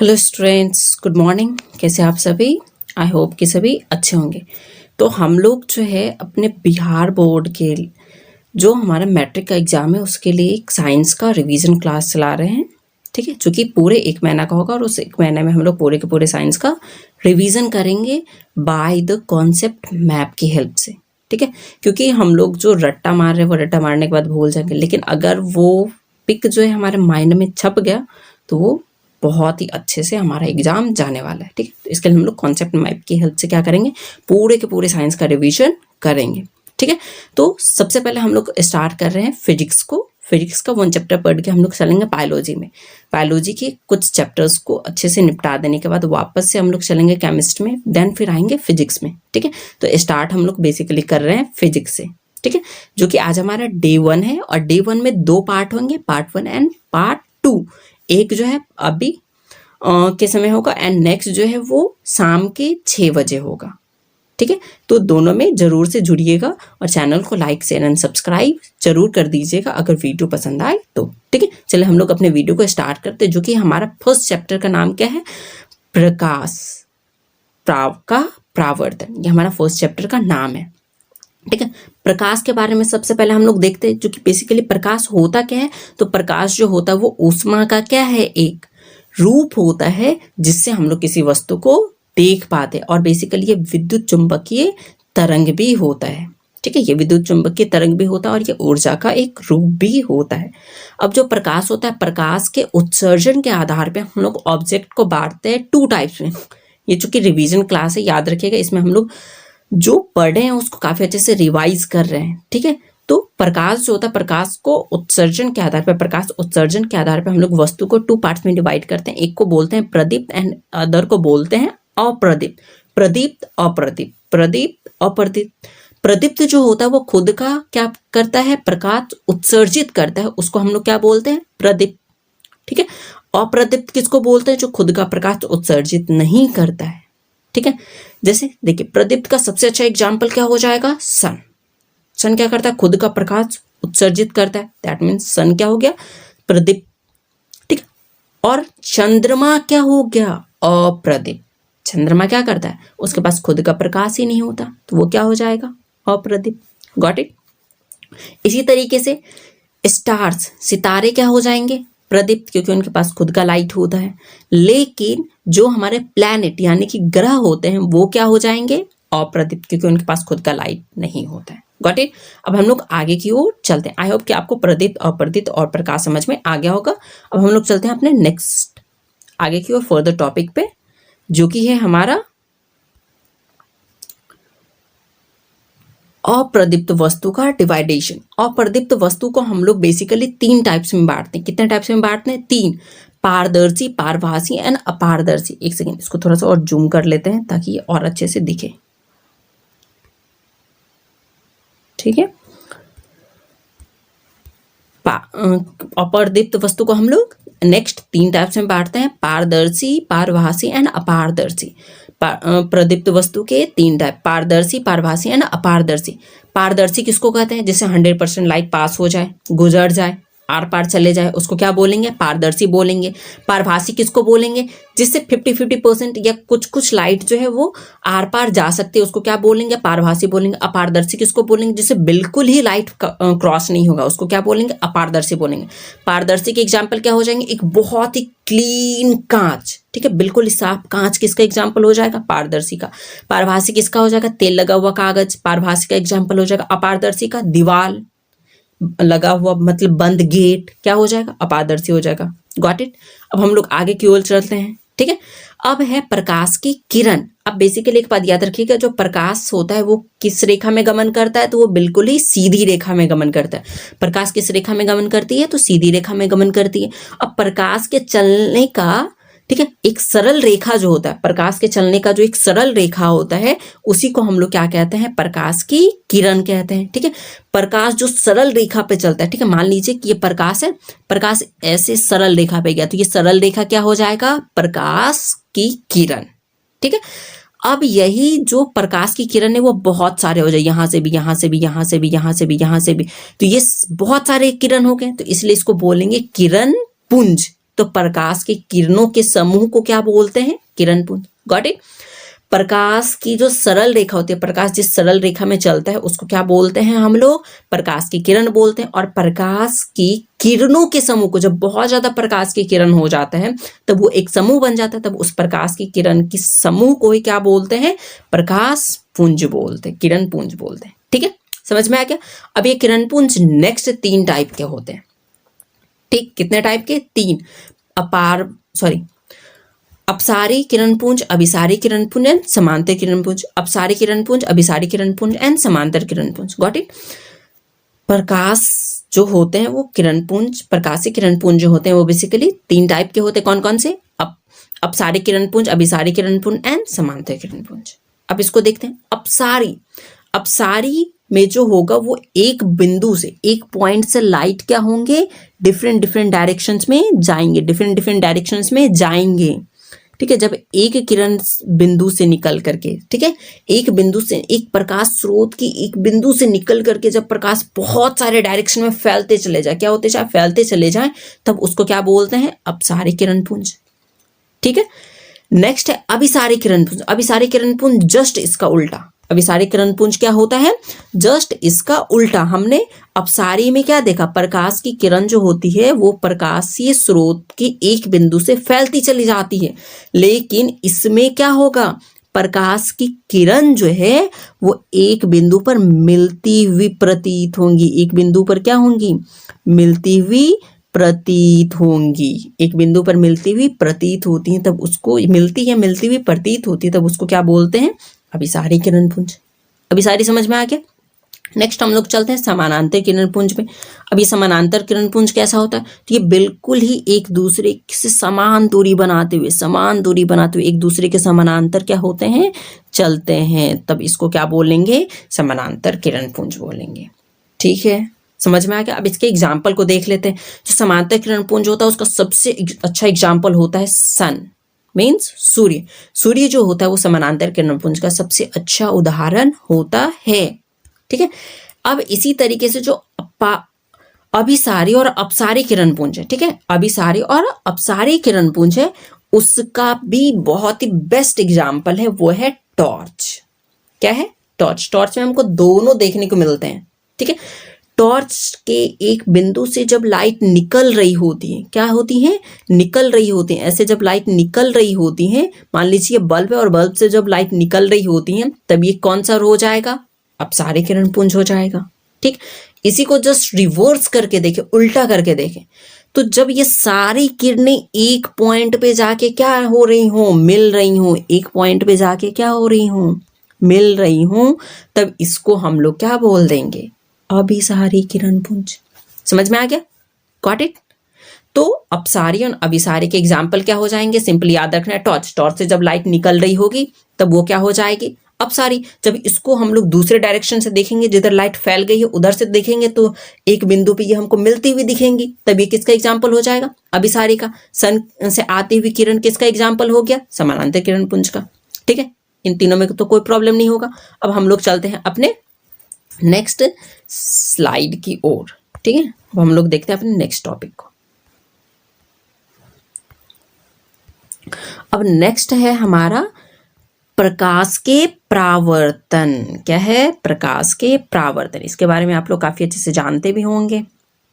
Hello students, good morning. कैसे आप सभी? आई होप कि सभी अच्छे होंगे। तो हम लोग जो है अपने बिहार बोर्ड के जो हमारा मैट्रिक का एग्ज़ाम है उसके लिए एक साइंस का रिवीजन क्लास चला रहे हैं, ठीक है, जो कि पूरे 1 महीना का होगा और उस 1 महीने में हम लोग पूरे के पूरे साइंस का रिवीजन करेंगे बाय द कॉन्सेप्ट मैप की हेल्प से, ठीक है। क्योंकि हम लोग जो रट्टा मार रहे हैं वो रट्टा मारने के बाद भूल जाएंगे, लेकिन अगर वो पिक जो है हमारे माइंड में छप गया तो वो बहुत ही अच्छे से हमारा एग्जाम जाने वाला है, ठीक है। तो इसके लिए हम लोग कॉन्सेप्ट मैप की हेल्प से क्या करेंगे, पूरे के पूरे साइंस का रिवीजन करेंगे, ठीक है। तो सबसे पहले हम लोग स्टार्ट कर रहे हैं फिजिक्स को। फिजिक्स का 1 चैप्टर पढ़ के हम लोग चलेंगे बायोलॉजी में। बायोलॉजी के कुछ चैप्टर्स को अच्छे से निपटा देने के बाद वापस से हम लोग चलेंगे केमिस्ट्री में, देन फिर आएंगे फिजिक्स में, ठीक है। तो स्टार्ट हम लोग बेसिकली कर रहे हैं फिजिक्स से, ठीक है, जो कि आज हमारा डे 1 है। और डे 1 में 2 पार्ट होंगे, पार्ट 1 एंड पार्ट 2। एक जो है अभी के समय होगा एंड नेक्स्ट जो है वो शाम के 6 बजे होगा, ठीक है। तो दोनों में जरूर से जुड़िएगा और चैनल को लाइक शेयर एंड सब्सक्राइब जरूर कर दीजिएगा अगर वीडियो पसंद आए तो, ठीक है। चलिए हम लोग अपने वीडियो को स्टार्ट करते हैं, जो कि हमारा फर्स्ट चैप्टर का नाम क्या है, प्रकाश का प्रावर्तन। ये हमारा फर्स्ट चैप्टर का नाम है, ठीक है। प्रकाश के बारे में सबसे पहले हम लोग देखते हैं, जो कि बेसिकली प्रकाश होता क्या है। तो प्रकाश जो होता है वो ऊष्मा का क्या है, एक रूप होता है जिससे हम लोग किसी वस्तु को देख पाते हैं। और बेसिकली ये विद्युत चुंबकीय तरंग भी होता है, ठीक है। ये विद्युत चुंबकीय तरंग भी होता है और ये ऊर्जा का एक रूप भी होता है। अब जो प्रकाश होता है, प्रकाश के उत्सर्जन के आधार पे हम लोग ऑब्जेक्ट को बांटते हैं 2 टाइप्स में। ये चूंकि रिवीजन क्लास है, याद रखिएगा, इसमें हम लोग जो पढ़े हैं उसको काफी अच्छे से रिवाइज कर रहे हैं, ठीक है। तो प्रकाश जो होता है, प्रकाश को उत्सर्जन के आधार पर, प्रकाश उत्सर्जन के आधार पर हम लोग वस्तु को 2 पार्ट्स में डिवाइड करते हैं। एक को बोलते हैं प्रदीप्त एंड अदर को बोलते हैं अप्रदीप्त। प्रदीप्त अप्रदीप्त, प्रदीप्त अप्रदीप्त। प्रदीप्त जो होता है वो खुद का क्या करता है, प्रकाश उत्सर्जित करता है, उसको हम लोग क्या बोलते हैं, प्रदीप्त, ठीक है। अप्रदीप्त किसको बोलते हैं, जो खुद का प्रकाश उत्सर्जित नहीं करता है, ठीक है। जैसे देखिए, प्रदीप्त का सबसे अच्छा एग्जाम्पल क्या हो जाएगा, सन। सन क्या करता है, खुद का प्रकाश उत्सर्जित करता है, दैट मीन्स सन क्या हो गया, प्रदीप्त, ठीक है। और चंद्रमा क्या हो गया, अप्रदीप्त। चंद्रमा क्या करता है, उसके पास खुद का प्रकाश ही नहीं होता, तो वो क्या हो जाएगा, अप्रदीप्त। Got it. इसी तरीके से स्टार्स, सितारे क्या हो जाएंगे, प्रदीप्त, क्योंकि उनके पास खुद का लाइट होता है। लेकिन जो हमारे प्लैनेट यानी कि ग्रह होते हैं वो क्या हो जाएंगे, अप्रदीप्त, क्योंकि उनके पास खुद का लाइट नहीं होता है। Got it. अब हम लोग आगे की ओर चलते हैं। आई होप कि आपको प्रदीप्त, अप्रदीप्त और प्रकाश समझ में आ गया होगा। अब हम लोग चलते हैं अपने नेक्स्ट आगे की ओर फर्दर टॉपिक पे, जो कि है हमारा अप्रदीप्त वस्तु का डिवाइडेशन। अप्रदीप्त वस्तु को हम लोग बेसिकली 3 टाइप्स में बांटते हैं। कितने टाइप्स में बांटते हैं, 3। पारदर्शी, पारभासी एंड अपारदर्शी। एक सेकेंड, इसको थोड़ा सा और जूम कर लेते हैं ताकि ये और अच्छे से दिखे, ठीक है। अप्रदीप्त वस्तु को हम लोग नेक्स्ट 3 टाइप्स में बांटते हैं, पारदर्शी, पारभासी एंड अपारदर्शी। प्रदीप्त वस्तु के 3 टाइप, पारदर्शी, पारभासी एंड अपारदर्शी। पारदर्शी किसको कहते हैं, जिससे 100% लाइट पास हो जाए, गुजर जाए, आर पार चले जाए, उसको क्या बोलेंगे, पारदर्शी बोलेंगे। पारभासी किसको बोलेंगे, जिससे 50-50% या कुछ कुछ लाइट जो है वो आर पार जा सकती है, उसको क्या बोलेंगे, पारभासी बोलेंगे। अपारदर्शी किसको बोलेंगे, जिससे बिल्कुल ही लाइट क्रॉस नहीं होगा, उसको क्या बोलेंगे, अपारदर्शी बोलेंगे। पारदर्शी के एग्जाम्पल क्या हो जाएंगे, एक बहुत ही क्लीन कांच, ठीक है, बिल्कुल साफ कांच किसका एग्जाम्पल हो जाएगा, पारदर्शी का। पारभासी किसका हो जाएगा, तेल लगा हुआ कागज, पारभासी का एग्जाम्पल हो जाएगा। अपारदर्शी का दीवार लगा हुआ मतलब बंद गेट क्या हो जाएगा, अपारदर्शी हो जाएगा। Got it. अब हम लोग आगे की ओर चलते हैं, ठीक है। अब है प्रकाश की किरण। अब बेसिकली एक बात याद रखिएगा, जो प्रकाश होता है वो किस रेखा में गमन करता है, तो वो बिल्कुल ही सीधी रेखा में गमन करता है। प्रकाश किस रेखा में गमन करती है, तो सीधी रेखा में गमन करती है। अब प्रकाश के चलने का, ठीक है, एक सरल रेखा जो होता है, प्रकाश के चलने का जो एक सरल रेखा होता है उसी को हम लोग क्या कहते हैं, प्रकाश की किरण कहते हैं, ठीक है। प्रकाश जो सरल रेखा पे चलता है, ठीक है, मान लीजिए कि ये प्रकाश है, प्रकाश ऐसे सरल रेखा पे गया तो ये सरल रेखा क्या हो जाएगा, प्रकाश की किरण, ठीक है। अब यही जो प्रकाश की किरण है वो बहुत सारे हो जाए, यहाँ से भी, यहाँ से भी, यहाँ से भी, यहाँ से भी, यहाँ से भी, तो ये बहुत सारे किरण हो गए, तो इसलिए इसको बोलेंगे किरण पुंज, तो प्रकाश की किरणों के समूह को क्या बोलते हैं? किरण पुंज। Got it? प्रकाश की जो सरल रेखा होती है, प्रकाश जिस सरल रेखा में चलता है उसको क्या बोलते हैं हम लोग? प्रकाश की किरण बोलते हैं। और प्रकाश की किरणों के समूह को, जब बहुत ज्यादा प्रकाश की किरण हो जाता है तब वो एक समूह बन जाता है, तब उस प्रकाश की किरण की समूह को ही क्या बोलते हैं? प्रकाश पुंज बोलते हैं, किरण पुंज बोलते हैं। ठीक है, समझ में आ गया? अब ये किरण पुंज नेक्स्ट 3 टाइप के होते हैं। ठीक, कितने टाइप के? 3। अपसारी किरण पुंज, अभिसारी किरण पुंज एंड समांतर किरण पुंज। अपसारी किरण पुंज, अभिसारी किरण पुंज एंड समांतर किरण पुंज। Got it? प्रकाश जो होते हैं वो किरण पुंज, प्रकाशीय किरण पुंज जो होते हैं वो बेसिकली 3 टाइप के होते हैं। कौन कौन से? अपसारी किरण पुंज, अभिसारी किरण पुंज एंड समांतर किरण पुंज। अब इसको देखते हैं। अपसारी में जो होगा वो एक बिंदु से, एक पॉइंट से लाइट क्या होंगे? डिफरेंट डायरेक्शंस में जाएंगे, डिफरेंट डायरेक्शंस में जाएंगे। ठीक है, जब एक किरण बिंदु से निकल करके, ठीक है, एक बिंदु से, एक प्रकाश स्रोत की एक बिंदु से निकल करके जब प्रकाश बहुत सारे डायरेक्शन में फैलते चले जाए, क्या होते जाए? फैलते चले जाए, तब उसको क्या बोलते हैं? अपसारी किरण पुंज। ठीक है, नेक्स्ट है अभिसारी किरण पुंज। अभिसारी किरण पुंज जस्ट इसका उल्टा। अभिसारी किरण पुंज क्या होता है? जस्ट इसका उल्टा। हमने अपसारी में क्या देखा? प्रकाश की किरण जो होती है वो प्रकाशीय स्रोत के एक बिंदु से फैलती चली जाती है, लेकिन इसमें क्या होगा? प्रकाश की किरण जो है वो एक बिंदु पर मिलती हुई प्रतीत होंगी। एक बिंदु पर क्या होंगी? मिलती हुई प्रतीत होंगी। एक बिंदु पर मिलती हुई प्रतीत होती हैं, तब उसको मिलती हुई प्रतीत होती है, तब उसको क्या बोलते हैं? अभिसारी किरण पुंज। अभिसारी समझ में आ गया? नेक्स्ट हम लोग चलते हैं समानांतर किरण पुंज में। अब ये समानांतर किरण पुंज कैसा होता है? तो ये बिल्कुल ही एक दूसरे से समान दूरी बनाते हुए एक दूसरे के समानांतर क्या होते हैं? चलते हैं, तब इसको क्या बोलेंगे? समानांतर किरण पुंज बोलेंगे। ठीक है, समझ में आ गया? अब इसके एग्जाम्पल को देख लेते हैं। जो समांतर किरण पुंज होता है उसका सबसे अच्छा एग्जाम्पल होता है सन, मीन्स सूर्य। सूर्य जो होता है वो समानांतर किरण पुंज का सबसे अच्छा उदाहरण होता है। ठीक है, अब इसी तरीके से जो अभिसारी और अपसारी किरण पुंज है, ठीक है, अभिसारी और अपसारी किरण पुंज है, उसका भी बहुत ही बेस्ट एग्जाम्पल है, वो है टॉर्च। क्या है? टॉर्च। टॉर्च में हमको दोनों देखने को मिलते हैं। ठीक है, टॉर्च के एक बिंदु से जब लाइट निकल रही होती है, क्या होती है? निकल रही होती है। ऐसे जब लाइट निकल रही होती है, मान लीजिए बल्ब है और बल्ब से जब लाइट निकल रही होती है, तब ये कौन सा हो जाएगा? अपसारी किरण पुंज हो जाएगा। ठीक, इसी को जस्ट रिवर्स करके देखें, उल्टा करके देखें, तो जब ये सारी किरणें एक पॉइंट पे जाके क्या हो रही हो? मिल रही हो। एक पॉइंट पे जाके क्या हो रही हो? मिल रही हो, तब इसको हम लोग क्या बोल देंगे? अभिसारी किरण पुंज। समझ में आ गया? Got it? तो अपसारी और अभिसारी के एग्जाम्पल क्या हो जाएंगे? सिंपली याद रखना है, टॉर्च। टॉर्च से जब लाइट निकल रही होगी तब वो क्या हो जाएगी? अपसारी। जब इसको हम लोग दूसरे डायरेक्शन से देखेंगे, जिधर लाइट फैल गई है उधर से देखेंगे, तो एक बिंदु पे ये हमको मिलती हुई दिखेंगी, तब ये किसका एग्जाम्पल हो जाएगा? अभिसारी का। सन से आती हुई किरण किसका एग्जाम्पल हो गया? समानांतर किरण पुंज का। ठीक है, इन तीनों में तो कोई प्रॉब्लम नहीं होगा। अब हम लोग चलते हैं अपने नेक्स्ट स्लाइड की ओर। ठीक है, अब हम लोग देखते हैं अपने नेक्स्ट टॉपिक को। अब नेक्स्ट है हमारा प्रकाश के परावर्तन। क्या है? प्रकाश के परावर्तन। इसके बारे में आप लोग काफी अच्छे से जानते भी होंगे,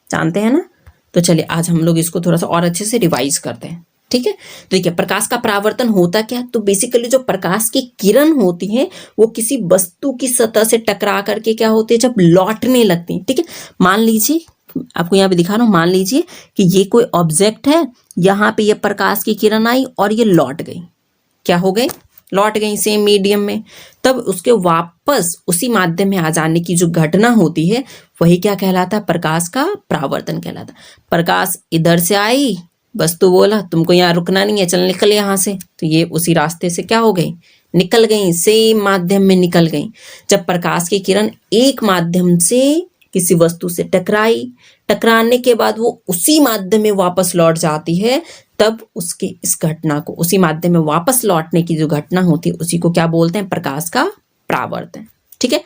जानते हैं ना? तो चलिए आज हम लोग इसको थोड़ा सा और अच्छे से रिवाइज करते हैं। ठीक है, तो देखिए प्रकाश का परावर्तन होता क्या? तो बेसिकली जो प्रकाश की किरण होती है वो किसी वस्तु की सतह से टकरा करके क्या होती है? जब लौटने लगती है। ठीक है, मान लीजिए, आपको यहाँ पे दिखा रहा हूँ, मान लीजिए कि ये कोई ऑब्जेक्ट है, यहाँ पे ये प्रकाश की किरण आई और ये लौट गई। क्या हो गई? लौट गई सेम मीडियम में। तब उसके वापस उसी माध्यम में आ जाने की जो घटना होती है वही क्या कहलाता है? प्रकाश का परावर्तन कहलाता है। प्रकाश इधर से आई, वस्तु बोला तुमको यहाँ रुकना नहीं है, चल निकल यहाँ से, तो ये उसी रास्ते से क्या हो गई? निकल गई, सेम माध्यम में निकल गई। जब प्रकाश की किरण एक माध्यम से किसी वस्तु से टकराई, टकराने के बाद वो उसी माध्यम में वापस लौट जाती है, तब उसकी इस घटना को, उसी माध्यम में वापस लौटने की जो घटना होती है उसी को क्या बोलते हैं? प्रकाश का परावर्तन। ठीक है,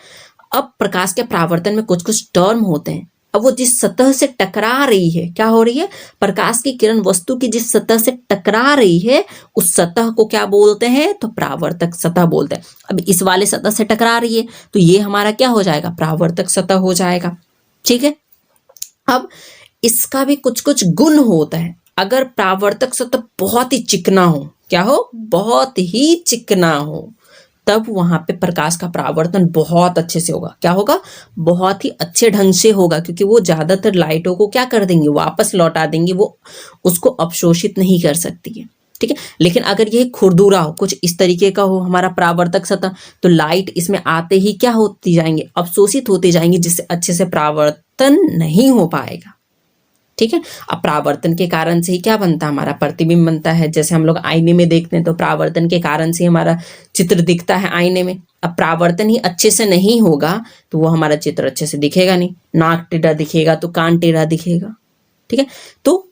अब प्रकाश के परावर्तन में कुछ कुछ टर्म होते हैं। अब वो जिस सतह से टकरा रही है, क्या हो रही है, प्रकाश की किरण वस्तु की जिस सतह से टकरा रही है उस सतह को क्या बोलते हैं, तो परावर्तक सतह बोलते हैं। अब इस वाले सतह से टकरा रही है तो ये हमारा क्या हो जाएगा, परावर्तक सतह हो जाएगा। ठीक है, अब इसका भी कुछ कुछ गुण होता है। अगर परावर्तक सतह बहुत ही चिकना हो, क्या हो, बहुत ही चिकना हो, तब वहां पे प्रकाश का परावर्तन बहुत अच्छे से होगा। क्या होगा, बहुत ही अच्छे ढंग से होगा, क्योंकि वो ज्यादातर लाइटों को क्या कर देंगे, वापस लौटा देंगे, वो उसको अवशोषित नहीं कर सकती है। ठीक है, लेकिन अगर ये खुरदुरा हो, कुछ इस तरीके का हो हमारा परावर्तक सतह, तो लाइट इसमें आते ही क्या होती जाएंगे, अवशोषित होती जाएंगी, जिससे अच्छे से परावर्तन नहीं हो पाएगा। ठीक है, अब परावर्तन के कारण से ही क्या बनता है, हमारा प्रतिबिंब बनता है। जैसे हम लोग आईने में देखते हैं तो परावर्तन के कारण से हमारा चित्र दिखता है आईने में। अब परावर्तन ही अच्छे से नहीं होगा तो वो हमारा चित्र अच्छे से दिखेगा नहीं, नाक टेढ़ा दिखेगा तो कान टेढ़ा दिखेगा। ठीक है, तो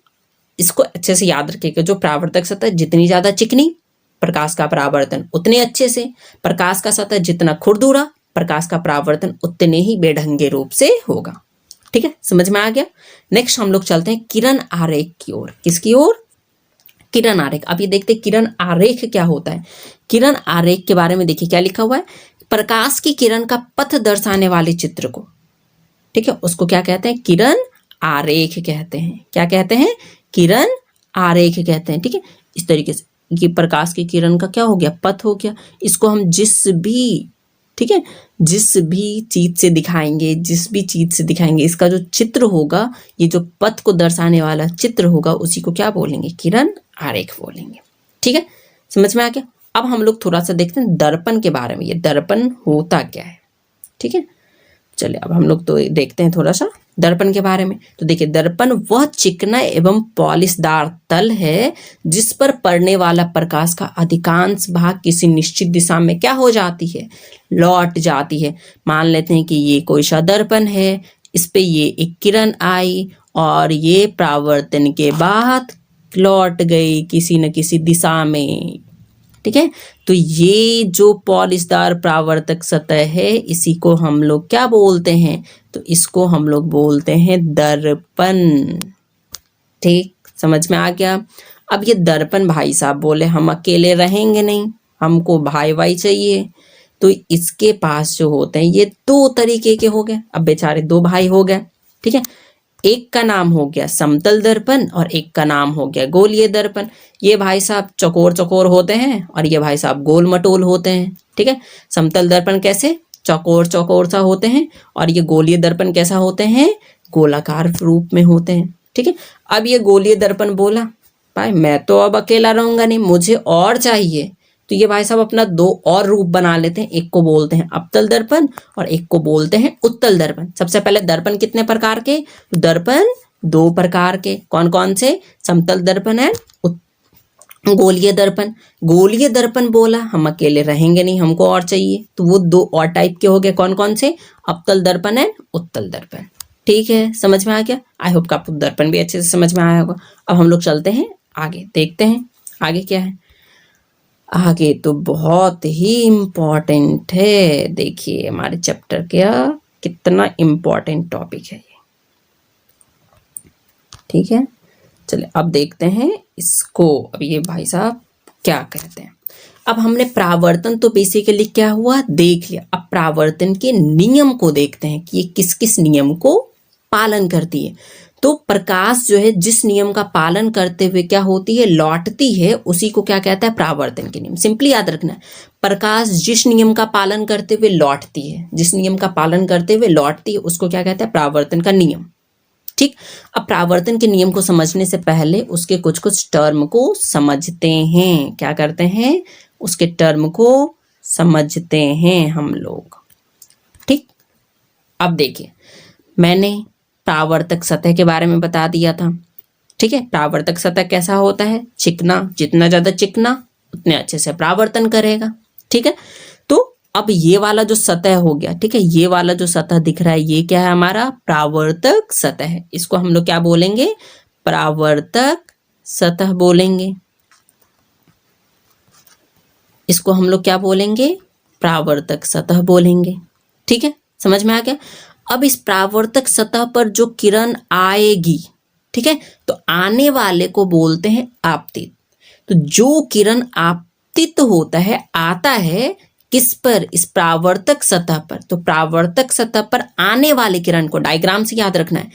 इसको अच्छे से याद रखिएगा, जो परावर्तक सतह जितनी ज्यादा चिकनी, प्रकाश का परावर्तन उतने अच्छे से, प्रकाश का सतह जितना खुरदुरा, प्रकाश का परावर्तन उतने ही बेढंगे रूप से होगा। ठीक है, समझ में आ गया। नेक्स्ट हम लोग चलते हैं किरण आरेख की ओर। किसकी ओर, किरण आरेख। अब ये देखते हैं किरण आरेख क्या होता है। किरण आरेख के बारे में देखिए क्या लिखा हुआ है, प्रकाश की किरण का पथ दर्शाने वाले चित्र को, ठीक है, उसको क्या कहते हैं, किरण आरेख कहते हैं। क्या कहते हैं, किरण आरेख कहते हैं। ठीक है, इस तरीके से ये प्रकाश की किरण का क्या हो गया, पथ हो गया। इसको हम जिस भी, ठीक है, जिस भी चीज से दिखाएंगे, जिस भी चीज से दिखाएंगे, इसका जो चित्र होगा, ये जो पथ को दर्शाने वाला चित्र होगा, उसी को क्या बोलेंगे, किरण आरेख बोलेंगे। ठीक है, समझ में आ गया। अब हम लोग थोड़ा सा देखते हैं दर्पण के बारे में, ये दर्पण होता क्या है। ठीक है, चलिए अब हम लोग तो देखते हैं थोड़ा सा दर्पण के बारे में। तो देखिए, दर्पण वह चिकना एवं पॉलिशदार तल है जिस पर पड़ने वाला प्रकाश का अधिकांश भाग किसी निश्चित दिशा में क्या हो जाती है, लौट जाती है। मान लेते हैं कि ये कोई सा दर्पण है, इस पे ये एक किरण आई और ये परावर्तन के बाद लौट गई किसी न किसी दिशा में। ठीक है, तो ये जो पॉलिशदार परावर्तक सतह है, इसी को हम लोग क्या बोलते हैं, तो इसको हम लोग बोलते हैं दर्पण। ठीक, समझ में आ गया। अब ये दर्पण भाई साहब बोले हम अकेले रहेंगे नहीं, हमको भाई भाई चाहिए, तो इसके पास जो होते हैं ये दो तरीके के हो गए। अब बेचारे दो भाई हो गए। ठीक है, एक का नाम हो गया समतल दर्पण और एक का नाम हो गया गोलीय दर्पण। ये भाई साहब चौकोर चौकोर होते हैं और ये भाई साहब गोल मटोल होते हैं। ठीक है, समतल दर्पण कैसे, चौकोर चौकोर सा होते हैं, और ये गोलीय दर्पण कैसा होते हैं, गोलाकार रूप में होते हैं। ठीक है, अब ये गोलीय दर्पण बोला भाई मैं तो अब अकेला रहूंगा नहीं, मुझे और चाहिए, तो ये भाई साहब अपना दो और रूप बना लेते हैं। एक को बोलते हैं अवतल दर्पण और एक को बोलते हैं उत्तल दर्पण। सबसे पहले दर्पण कितने प्रकार के, दर्पण दो प्रकार के, कौन कौन से, समतल दर्पण है, गोलीय दर्पण। गोलीय दर्पण बोला हम अकेले रहेंगे नहीं, हमको और चाहिए, तो वो दो और टाइप के हो गए, कौन कौन से, अवतल दर्पण है, उत्तल दर्पण। ठीक है, समझ में आ गया। आई होप का आपको दर्पण भी अच्छे से समझ में आया होगा। अब हम लोग चलते हैं आगे, देखते हैं आगे क्या है। आगे तो बहुत ही इम्पोर्टेंट है, देखिए हमारे चैप्टर का कितना इम्पोर्टेंट टॉपिक है ये। ठीक है, चलिए अब देखते हैं इसको। अब ये भाई साहब क्या कहते हैं। अब हमने परावर्तन तो बेसिकली क्या हुआ देख लिया, अब परावर्तन के नियम को देखते हैं कि ये किस किस नियम को पालन करती है। तो प्रकाश जो है जिस नियम का पालन करते हुए क्या होती है, लौटती है, उसी को क्या कहता है, परावर्तन के नियम। सिंपली याद रखना है, प्रकाश जिस नियम का पालन करते हुए लौटती है, जिस नियम का पालन करते हुए लौटती है, उसको क्या कहता है, परावर्तन का नियम। ठीक, अब परावर्तन के नियम को समझने से पहले उसके कुछ कुछ टर्म को समझते हैं। क्या करते हैं, उसके टर्म को समझते हैं हम लोग। ठीक, अब देखिए मैंने परावर्तक सतह के बारे में बता दिया था। ठीक है, परावर्तक सतह कैसा होता है, चिकना, जितना ज्यादा चिकना उतने अच्छे से परावर्तन करेगा। ठीक है, तो अब ये वाला जो सतह हो गया, ठीक है, ये वाला जो सतह दिख रहा है ये क्या है, हमारा परावर्तक सतह है। इसको हम लोग क्या बोलेंगे, परावर्तक सतह बोलेंगे। इसको हम लोग क्या बोलेंगे, परावर्तक सतह बोलेंगे। ठीक है, समझ में आ गया। अब इस परावर्तक सतह पर जो किरण आएगी, ठीक है, तो आने वाले को बोलते हैं आपतित। तो जो किरण आपतित होता है, आता है किस पर? इस परावर्तक सतह पर। तो परावर्तक सतह पर आने वाली किरण को, डायग्राम से याद रखना है,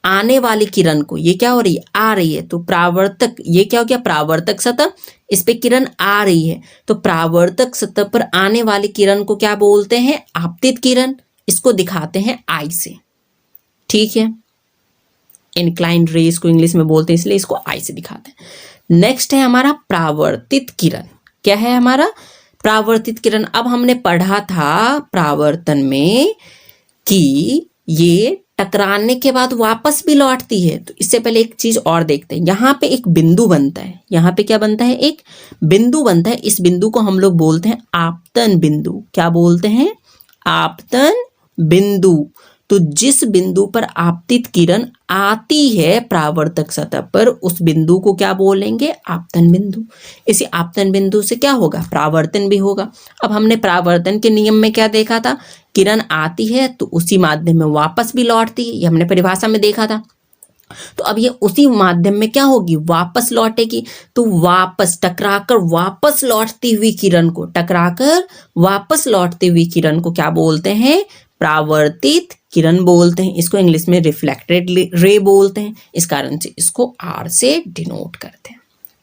आने वाली किरण को, ये क्या हो रही है? आ रही है। तो परावर्तक, ये क्या हो गया? परावर्तक सतह, इस पे किरण आ रही है, तो परावर्तक सतह पर आने वाली किरण को क्या बोलते हैं? आपतित किरण। इसको दिखाते हैं आई से, ठीक है। इंक्लाइंड रेस को इंग्लिश में बोलते हैं, इसलिए इसको आई से दिखाते हैं। नेक्स्ट है हमारा परावर्तित किरण। क्या है हमारा? परावर्तित किरण। अब हमने पढ़ा था परावर्तन में कि ये टकराने के बाद वापस भी लौटती है। तो इससे पहले एक चीज और देखते हैं। यहाँ पे एक बिंदु बनता है, यहाँ पे क्या बनता है? एक बिंदु बनता है। इस बिंदु को हम लोग बोलते हैं आपतन बिंदु। क्या बोलते हैं? आपतन बिंदु। तो जिस बिंदु पर आपतित किरण आती है परावर्तक सतह पर, उस बिंदु को क्या बोलेंगे? आपतन बिंदु। इसी आपतन बिंदु से क्या होगा? परावर्तन भी होगा। अब हमने परावर्तन के नियम में क्या देखा था? किरण आती है तो उसी माध्यम में वापस भी लौटती है, ये हमने परिभाषा में देखा था। तो अब ये उसी माध्यम में क्या होगी? वापस लौटेगी। तो वापस टकराकर वापस लौटती हुई किरण को, टकराकर वापस लौटती हुई किरण को क्या बोलते हैं? परावर्तित किरण बोलते हैं। इसको इंग्लिश में रिफ्लेक्टेड रे बोलते हैं। इस कारण से इसको आर से डिनोट करते हैं,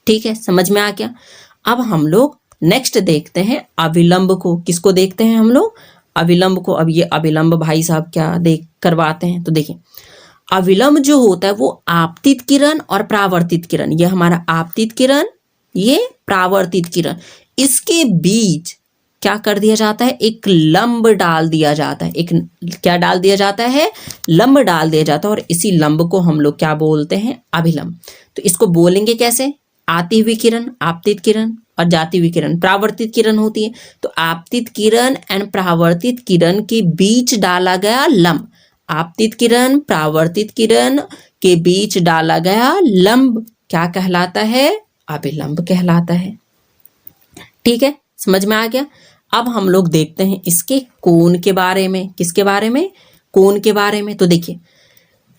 ठीक है। समझ में आ गया? अब हम लोग नेक्स्ट देखते हैं अविलंब को। किसको देखते हैं हम लोग? अविलंब को। अब ये अविलंब भाई साहब क्या देख करवाते हैं? तो देखिए, अविलंब जो होता है वो आपतित किरण और परावर्तित किरण, ये हमारा आपतित किरण, ये परावर्तित किरण, इसके बीच क्या कर दिया जाता है? एक लंब डाल दिया जाता है। एक क्या डाल दिया जाता है? लंब डाल दिया जाता है। और इसी लंब को हम लोग क्या बोलते हैं? अभिलंब। तो इसको बोलेंगे कैसे? आती हुई किरण आपतित किरण और जाती हुई किरण परावर्तित किरण होती है। तो आपतित किरण एंड परावर्तित किरण के बीच डाला गया लंब, आपतित किरण परावर्तित किरण के बीच डाला गया लंब क्या कहलाता है? अभिलंब कहलाता है, ठीक है। समझ में आ गया? अब हम लोग देखते हैं इसके कोण के बारे में। किसके बारे में? कोण के बारे में। तो देखिए,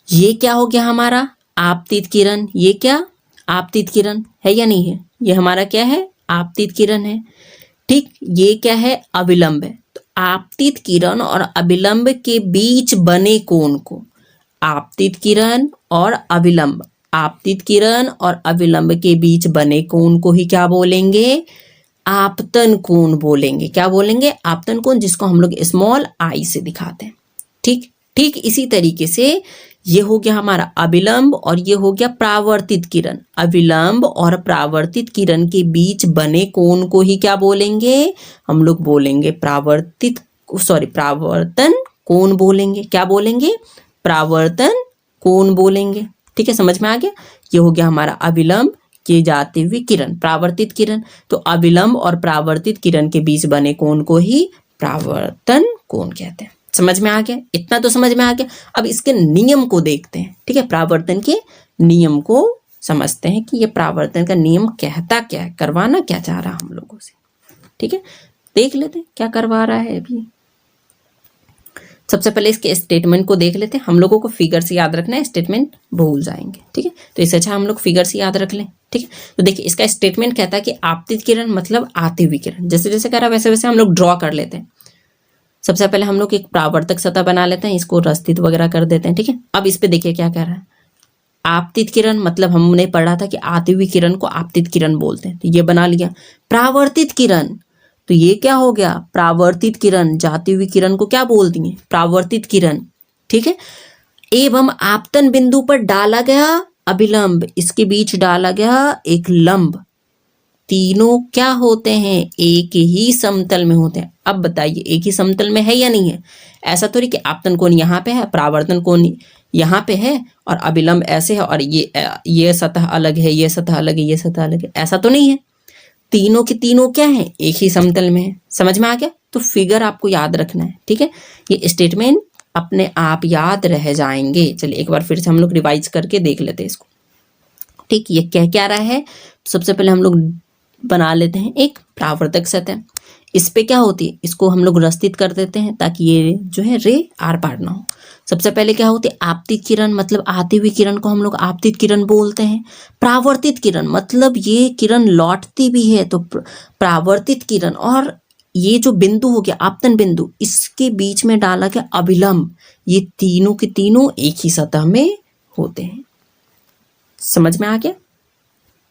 ये क्या हो गया हमारा? आपतित किरण। ये क्या? आपतित किरण है या नहीं है? ये हमारा क्या है? आपतित किरण है, ठीक। ये क्या है? अविलंब है। तो आपतित किरण और अविलंब के बीच बने कोण को, आपतित किरण और अविलंब, आपतित किरण और अविलंब के बीच बने कोण को ही क्या बोलेंगे? आपतन कोण बोलेंगे। क्या बोलेंगे? आपतन कोण, जिसको हम लोग स्मॉल आई से दिखाते हैं, ठीक। ठीक इसी तरीके से ये हो गया हमारा अविलंब और ये हो गया परावर्तित किरण। अविलंब और परावर्तित किरण के बीच बने कोण को ही क्या बोलेंगे? हम लोग बोलेंगे परावर्तन कोण बोलेंगे। क्या बोलेंगे? परावर्तन कोण बोलेंगे, ठीक है। समझ में आ गया? ये हो गया हमारा अविलंब, ये जाती हुई किरण, परावर्तित किरण। तो अविलंब और परावर्तित किरण के बीच बने कोण को ही परावर्तन कोण कहते हैं। समझ में आ गया? इतना तो समझ में आ गया। अब इसके नियम को देखते हैं, ठीक है। परावर्तन के नियम को समझते हैं कि ये परावर्तन का नियम कहता क्या है, करवाना क्या चाह रहा हम लोगों से, ठीक है। देख लेते हैं क्या करवा रहा है अभी। सबसे पहले इसके स्टेटमेंट को देख लेते हैं। हम लोगों को फिगर से याद रखना है, स्टेटमेंट भूल जाएंगे, ठीक है। तो इससे अच्छा हम लोग फिगर से याद रख लें, ठीक है। तो देखिए, इसका स्टेटमेंट कहता है कि आपतित किरण मतलब आती हुई किरण। जैसे जैसे कह रहा है वैसे वैसे हम लोग ड्रॉ कर लेते हैं। सबसे पहले हम लोग एक परावर्तक सतह बना लेते हैं, इसको रस्तित वगैरह कर देते हैं, ठीक है। अब इस पे देखिए क्या कह रहा है? आपतित किरण मतलब हमने पढ़ा था कि आती हुई किरण को आपतित किरण बोलते हैं, तो ये बना लिया। परावर्तित किरण, तो ये क्या हो गया? परावर्तित किरण। जाती हुई किरण को क्या बोल दिए? परावर्तित किरण, ठीक है। एवं आपतन बिंदु पर डाला गया अभिलंब, इसके बीच डाला गया एक लंब। तीनों क्या होते हैं? एक ही समतल में होते हैं। अब बताइए, एक ही समतल में है या नहीं है? ऐसा तो नहीं कि आपतन कोण यहाँ पे है, परावर्तन कोण यहाँ पे है और अभिलंब ऐसे है और ये सतह अलग है, ये सतह अलग है, ये सतह अलग है, ऐसा तो नहीं है। तीनों के तीनों क्या है? एक ही समतल में है। समझ में आ गया? तो फिगर आपको याद रखना है, ठीक है। ये स्टेटमेंट अपने आप याद रह जाएंगे। चलिए एक बार फिर से हम लोग रिवाइज करके देख लेते हैं इसको, ठीक। ये कह क्या रहा है? सबसे पहले हम लोग बना लेते हैं एक परावर्तक सतह। इस पे क्या होती है, इसको हम लोग रस्तित कर देते हैं ताकि ये जो है रे आर पार ना हो। सबसे पहले क्या होती है, आपतित किरण, मतलब आती हुई किरण को हम लोग आपतित किरण बोलते हैं। परावर्तित किरण मतलब ये किरण लौटती भी है तो परावर्तित किरण। और ये जो बिंदु हो गया आपतन बिंदु, इसके बीच में डाला गया अभिलंब, ये तीनों के तीनों एक ही सतह में होते हैं। समझ में आ गया?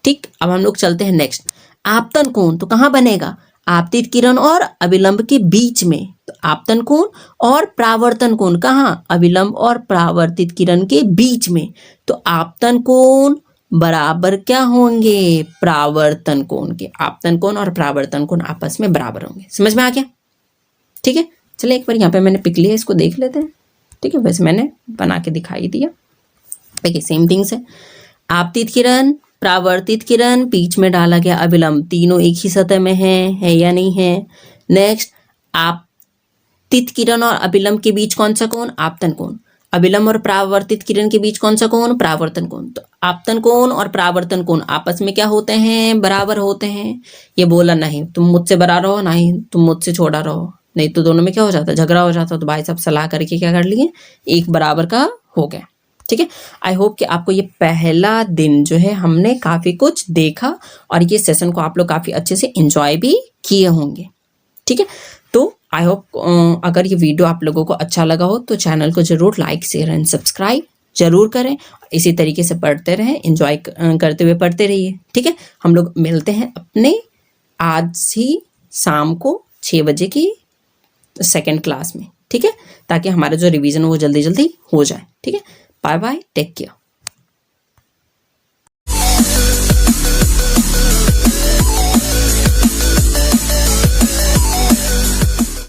ठीक, अब हम लोग चलते हैं नेक्स्ट। आपतन कोण तो कहाँ बनेगा, आपतित किरण और अभिलंब के बीच में। तो आपतन कोण और परावर्तन कोण कहाँ, अभिलंब और परावर्तित किरण के बीच में। तो आपतन कोण बराबर क्या होंगे, परावर्तन कोण के। आपतन कोण और परावर्तन कोण आपस में बराबर होंगे। समझ में आ गया? ठीक है, चलिए एक बार यहाँ पे मैंने पिक लिया, इसको देख लेते हैं। ठीक है, वैसे मैंने बना के दिखाई दिया। देखिए सेम थिंग्स है, आपतित किरण, परावर्तित किरण, बीच में डाला गया अभिलंब, तीनों एक ही सतह में है या नहीं है। नेक्स्ट, आपतित किरण और अभिलंब के बीच कौन सा कोण, आपतन कोण। अभिलंब और परावर्तित किरण के बीच कौन सा कोण, परावर्तन कोण। तो आपतन कोण और परावर्तन कोण आपस में क्या होते हैं, बराबर होते हैं। ये बोला नहीं तुम मुझसे बड़ा रहो, नहीं तुम मुझसे छोटा रहो, नहीं तो दोनों में क्या हो जाता है, झगड़ा हो जाता। तो भाई साहब सलाह करके क्या कर लिए, एक बराबर का हो गया। ठीक है, आई होप कि आपको ये पहला दिन जो है हमने काफ़ी कुछ देखा और ये सेशन को आप लोग काफ़ी अच्छे से एंजॉय भी किए होंगे। ठीक है, तो आई होप अगर ये वीडियो आप लोगों को अच्छा लगा हो तो चैनल को ज़रूर लाइक शेयर एंड सब्सक्राइब जरूर करें। इसी तरीके से पढ़ते रहें, एंजॉय करते हुए पढ़ते रहिए। ठीक है, हम लोग मिलते हैं अपने आज ही शाम को 6 बजे की सेकेंड क्लास में। ठीक है, ताकि हमारा जो रिवीजन वो जल्दी जल्दी हो जाए। ठीक है, बाय बाय, टेक केयर।